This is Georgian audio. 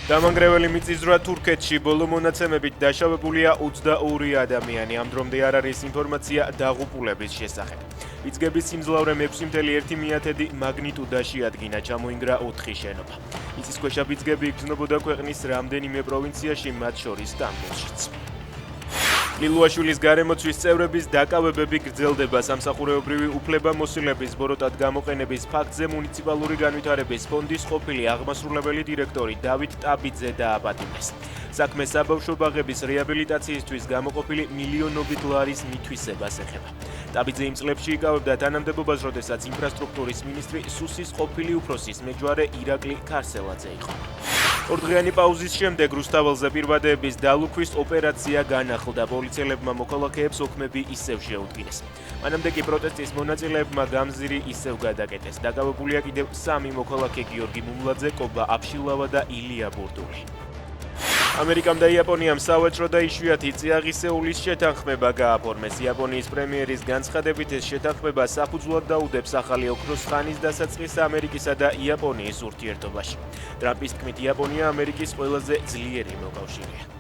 დამანგრეველი მიწისძვრა თურქეთში ბოლო მონაცემებით დაშავებულია 22 ადამიანი. ამ დრომდე არ არის ინფორმაცია დაღუპულების შესახებ. ვიწყების სიმძლავრე 6.1 მაგნიტუდაში ადგინა, ჩამოინგრა 4 შენობა. მიწისქვეშა ვიწყები იგრძნობოდა ქვეყნის რამდენიმე პროვინციაში, მათ შორის სტამბოლშიც. ლილუაშვილის გარემოცვის წევრების დაკავებები გრძელდება. სამსახურეობრივი უფლებამოსილების ბოროტად გამოყენების ფაქტზე მუნიციპალური განვითარების ფონდის ყოფილი აღმასრულებელი დირექტორი დავით ტაბიძე დააპატიმრეს. საქმე საბავშვო ბაღების რეაბილიტაციისთვის გამოყოფილი მილიონობით ლარის მითვისებას ეხება. ტაბიძე იმ წლებში იკავებდა თანამდებობას, როდესაც ინფრასტრუქტურის მინისტრი სუსის ყოფილი უფროსის მეჯვარე ირაკლი ქარსელაძე იყო. ორდღიანი პაუზის შემდეგ რუსთაველზე პირვადეების დალუქვის ოპერაცია განახლდა. პოლიციელებმა მოქალაქეებს ოქმები ისევ შეუდგინეს. მანამდე კი პროტესტის მონაწილეებმა გამზირი ისევ გადაკეტეს. დაკავებულია კიდევ 3 მოქალაქე: გიორგი მუმლაძე, კობა აფშილავა და ილია ბურდული. ამერიკამ და იაპონიამ სავაჭრო და იშვიათი წიაღისეულის შეთანხმება გააფორმეს. იაპონიის პრემიერის განცხადებით ეს შეთანხმება საფუძვლად დაუდებს ახალი ოქროს ხანის დასაწყისს ამერიკისა და იაპონიის ურთიერთობაში. ტრამპის თქმით, იაპონია ამერიკის ყველაზე ძლიერი მოკავშირეა.